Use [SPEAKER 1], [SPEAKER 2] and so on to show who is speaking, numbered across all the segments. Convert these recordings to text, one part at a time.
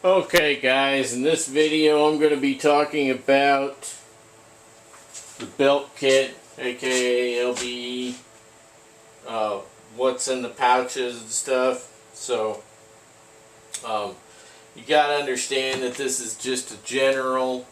[SPEAKER 1] Okay guys, in this video I'm going to be talking about the belt kit, aka LBE, what's in the pouches and stuff. So you got to understand that this is just a general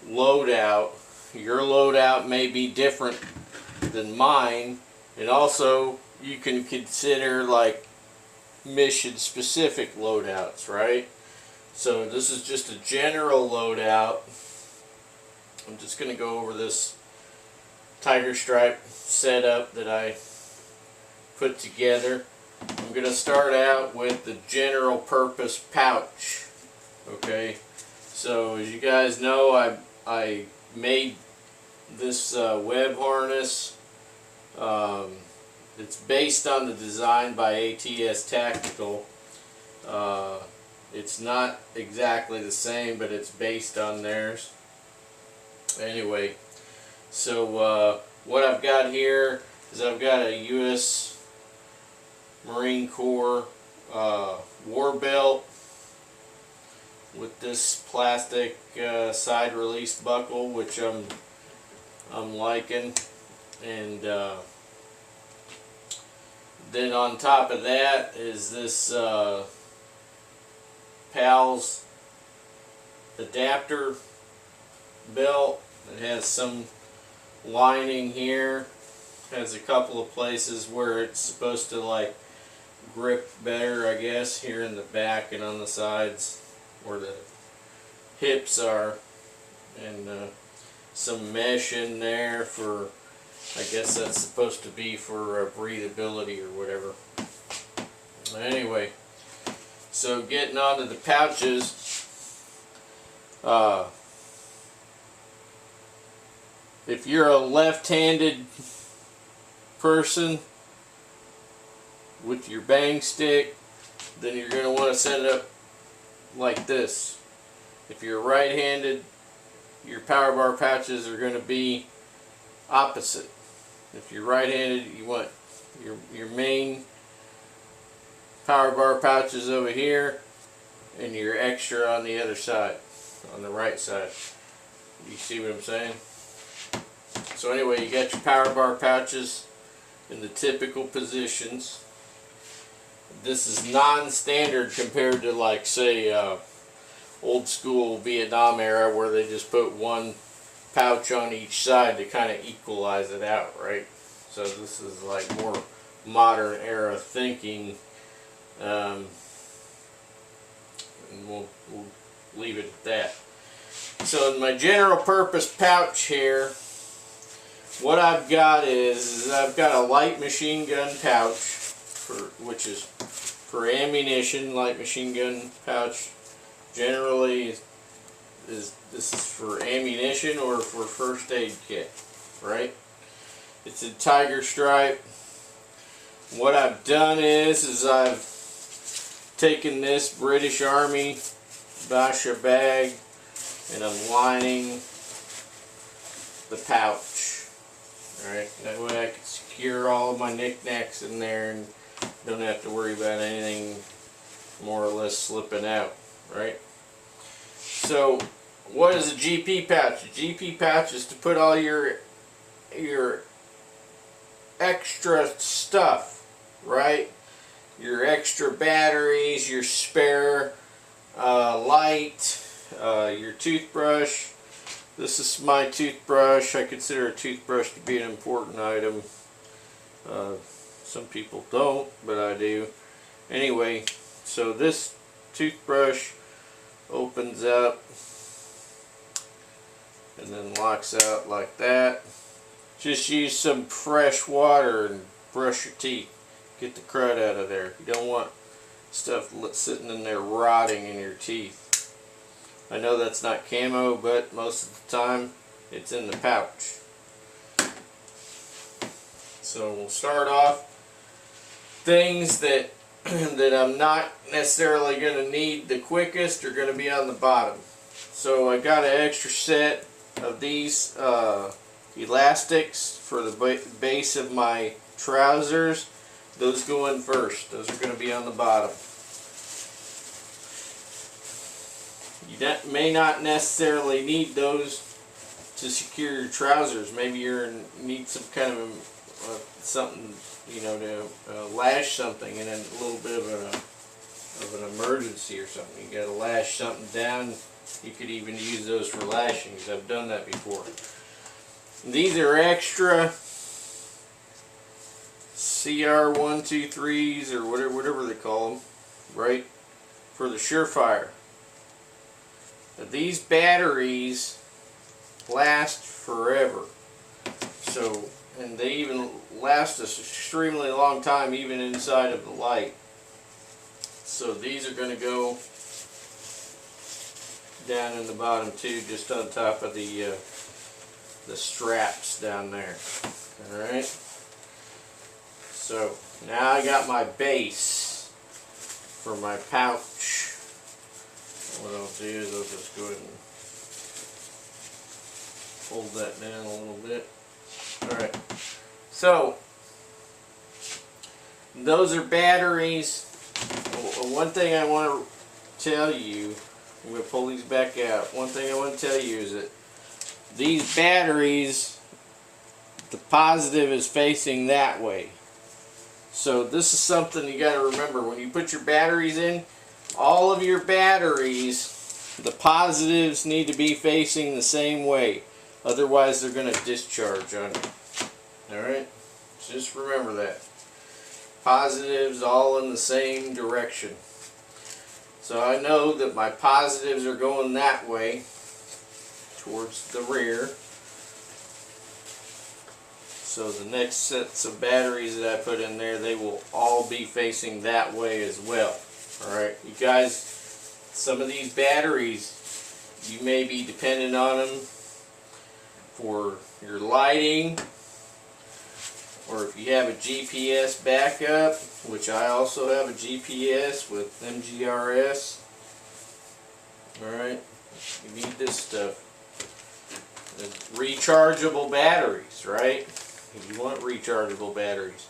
[SPEAKER 1] loadout. Your loadout may be different than mine, and also you can consider like mission specific loadouts, right? So this is just a general loadout. I'm just going to go over this tiger stripe setup that I put together. I'm going to start out with the general purpose pouch. Okay, so as you guys know, I made this web harness. It's based on the design by ATS Tactical. It's not exactly the same, but it's based on theirs. Anyway, so what I've got here is I've got a U.S. Marine Corps war belt with this plastic side release buckle, which I'm liking, and then on top of that is this PALS adapter belt. It has some lining here. Has a couple of places where it's supposed to like grip better, I guess, here in the back and on the sides where the hips are, and some mesh in there for, I guess that's supposed to be for breathability or whatever. Anyway, so getting on to the pouches, if you're a left-handed person with your bang stick, then you're going to want to set it up like this. If you're right-handed, your power bar pouches are going to be opposite. If you're right-handed, you want your main power bar pouches over here and your extra on the other side, on the right side. You see what I'm saying? So anyway, you got your power bar pouches in the typical positions. This is non-standard compared to, like, say, old school Vietnam era where they just put one pouch on each side to kind of equalize it out, right? So this is like more modern era thinking, and we'll leave it at that. So in my general purpose pouch here, what I've got is I've got a light machine gun pouch, which is for ammunition. Light machine gun pouch generally this is for ammunition or for first aid kit, right? It's a tiger stripe. What I've done is I've taken this British Army Basha bag and I'm lining the pouch. Alright, that way I can secure all of my knickknacks in there and don't have to worry about anything more or less slipping out, right? So what is a GP pouch? A GP pouch is to put all your extra stuff, right? Your extra batteries, your spare light, your toothbrush. This is my toothbrush. I consider a toothbrush to be an important item. Some people don't, but I do. Anyway, so this toothbrush opens up and then locks out like that. Just use some fresh water and brush your teeth. Get the crud out of there. You don't want stuff sitting in there rotting in your teeth. I know that's not camo, but most of the time it's in the pouch. So we'll start off things that I'm not necessarily going to need the quickest are going to be on the bottom. So I got an extra set of these elastics for the base of my trousers. Those go in first. Those are going to be on the bottom. You may not necessarily need those to secure your trousers. Maybe you need some kind of something, you know, to lash something in a little bit of an emergency or something. You got to lash something down. You could even use those for lashings. I've done that before. These are extra CR123s or whatever they call them, right? For the Surefire. Now, these batteries last forever. So, and they even last us extremely long time, even inside of the light. So these are going to go down in the bottom too, just on top of the straps down there. All right. So now I got my base for my pouch. What I'll do is I'll just go ahead and fold that down a little bit. Alright, so those are batteries. One thing I want to tell you, I'm going to pull these back out. One thing I want to tell you is that these batteries, the positive is facing that way. So this is something you got to remember when you put your batteries in. All of your batteries, the positives need to be facing the same way. Otherwise they're going to discharge on you. Alright? Just remember that. Positives all in the same direction. So I know that my positives are going that way, towards the rear. So the next sets of batteries that I put in there, they will all be facing that way as well. Alright, you guys, some of these batteries, you may be dependent on them for your lighting, or if you have a GPS backup, which I also have a GPS with MGRS. Alright, you need this stuff. Rechargeable batteries, right? You want rechargeable batteries.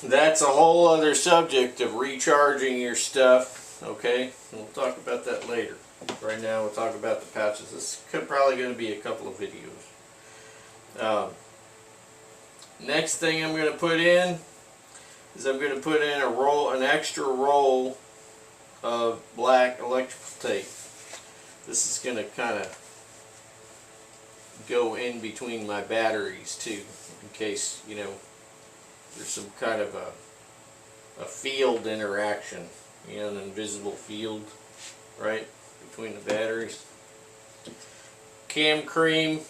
[SPEAKER 1] That's a whole other subject of recharging your stuff, okay? We'll talk about that later. Right now we'll talk about the pouches. This is probably going to be a couple of videos. Next thing I'm going to put in is I'm going to put in an extra roll of black electrical tape. This is going to kind of go in between my batteries too, in case, you know, there's some kind of a field interaction, you know, an invisible field, right, between the batteries. Cam cream.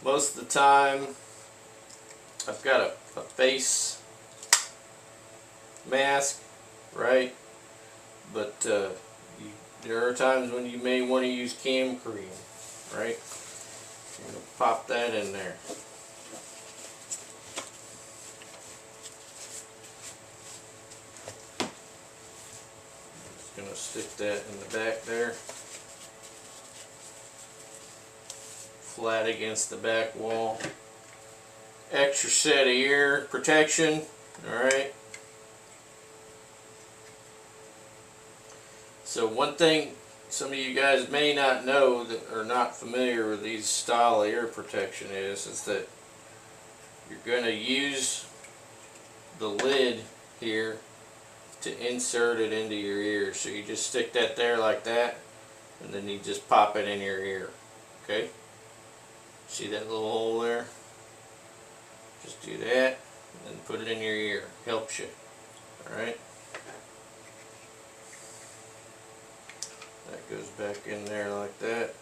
[SPEAKER 1] Most of the time, I've got a face mask, right, but there are times when you may want to use cam cream, right. I'm going to pop that in there. Going to stick that in the back there, flat against the back wall. Extra set of ear protection, alright. So one thing some of you guys may not know that are not familiar with these style of ear protection is that you're going to use the lid here to insert it into your ear. So you just stick that there like that, and then you just pop it in your ear. Okay? See that little hole there? Just do that, and then put it in your ear. Helps you. Alright? That goes back in there like that.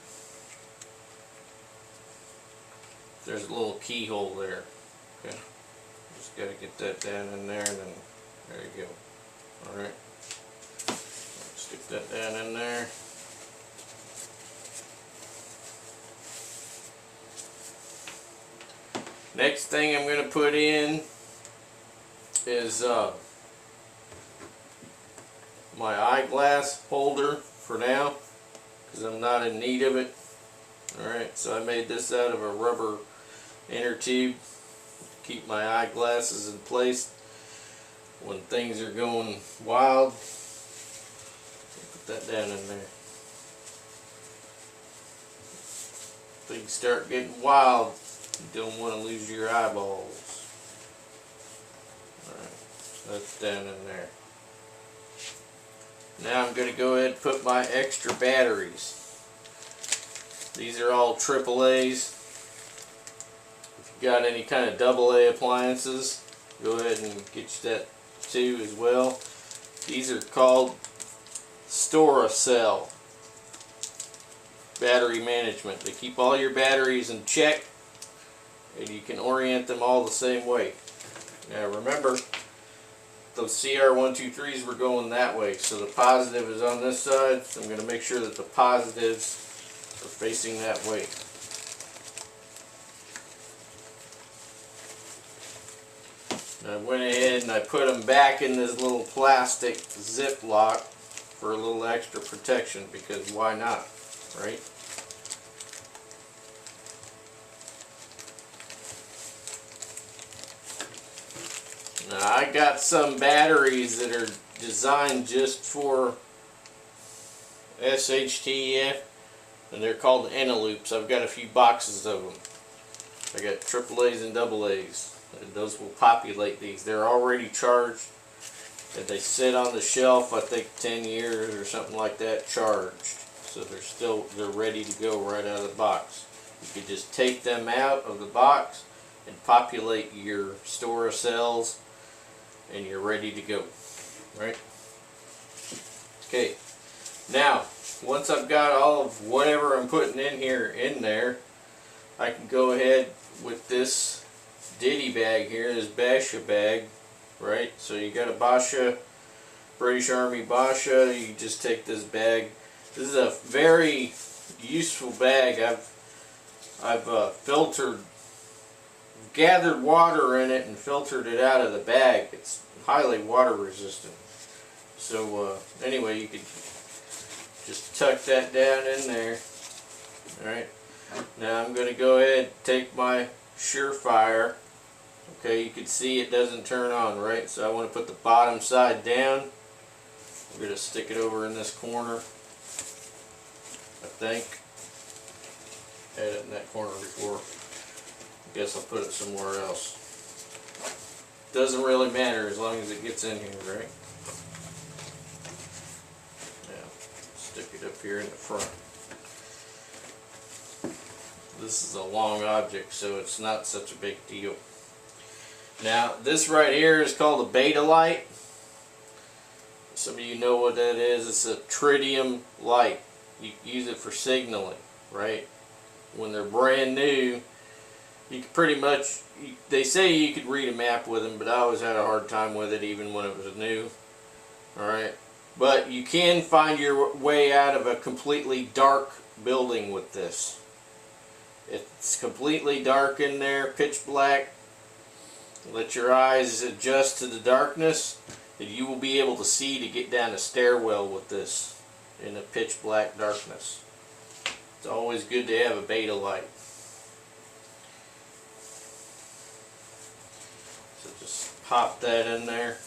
[SPEAKER 1] There's a little keyhole there. Okay? Just got to get that down in there, and then there you go. Alright, stick that down in there. Next thing I'm going to put in is my eyeglass holder for now, because I'm not in need of it. Alright, so I made this out of a rubber inner tube to keep my eyeglasses in place when things are going wild. that down in there. Things start getting wild, you don't want to lose your eyeballs. Alright, so that's down in there. Now I'm going to go ahead and put my extra batteries. These are all AAA's. If you got any kind of AA appliances, go ahead and get you that too as well. These are called Storacell battery management. They keep all your batteries in check and you can orient them all the same way. Now remember, those CR123s were going that way, so the positive is on this side, so I'm going to make sure that the positives are facing that way. I went ahead and I put them back in this little plastic Ziploc for a little extra protection, because why not, right? Now I got some batteries that are designed just for SHTF, and they're called Eneloops. I've got a few boxes of them. I got AAA's and AA's. And those will populate these. They're already charged, and they sit on the shelf, I think 10 years or something like that, charged. So they're ready to go right out of the box. You can just take them out of the box and populate your Storacells, and you're ready to go, right? Okay, now once I've got all of whatever I'm putting in here in there, I can go ahead with this ditty bag here, this Basha bag, right? So you got a Basha, British Army Basha, you just take this bag. This is a very useful bag. I've gathered water in it and filtered it out of the bag. It's highly water resistant. So anyway, you could just tuck that down in there. Alright, now I'm going to go ahead and take my Surefire. Okay, you can see it doesn't turn on, right? So I want to put the bottom side down. I'm going to stick it over in this corner, I think. Had it in that corner before. I guess I'll put it somewhere else. Doesn't really matter as long as it gets in here, right? Now, stick it up here in the front. This is a long object, so it's not such a big deal. Now, this right here is called a beta light. Some of you know what that is. It's a tritium light. You use it for signaling, right? When they're brand new, you can pretty much, they say you could read a map with them, but I always had a hard time with it even when it was new. Alright, but you can find your way out of a completely dark building with this. It's completely dark in there, pitch black. Let your eyes adjust to the darkness, and you will be able to see to get down a stairwell with this in a pitch black darkness. It's always good to have a beta light. So just pop that in there.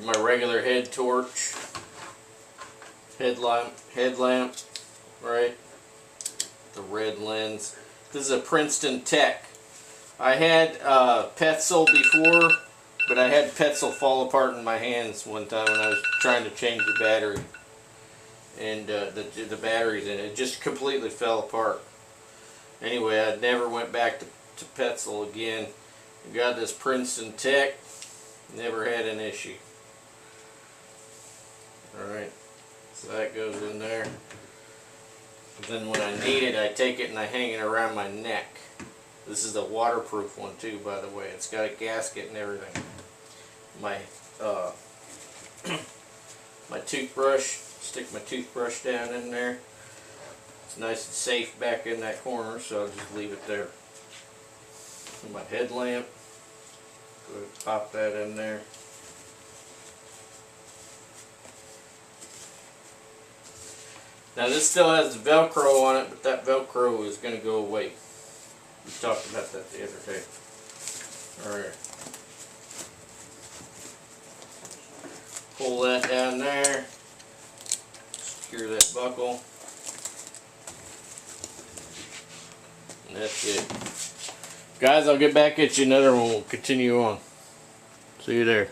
[SPEAKER 1] My regular head torch, headlamp, right? The red lens. This is a Princeton Tech. I had Petzl before, but I had Petzl fall apart in my hands one time when I was trying to change the battery. And the batteries in it. It just completely fell apart. Anyway, I never went back to Petzl again. I got this Princeton Tech. Never had an issue. Alright, so that goes in there. And then when I need it, I take it and I hang it around my neck. This is a waterproof one too, by the way. It's got a gasket and everything. My my toothbrush, stick my toothbrush down in there. It's nice and safe back in that corner, so I'll just leave it there. And my headlamp, go ahead and pop that in there. Now this still has the Velcro on it, but that Velcro is going to go away. We talked about that the other day. Alright. Pull pull that down there. Secure that buckle. And that's it. Guys, I'll get back at you another one. We'll continue on. See you there.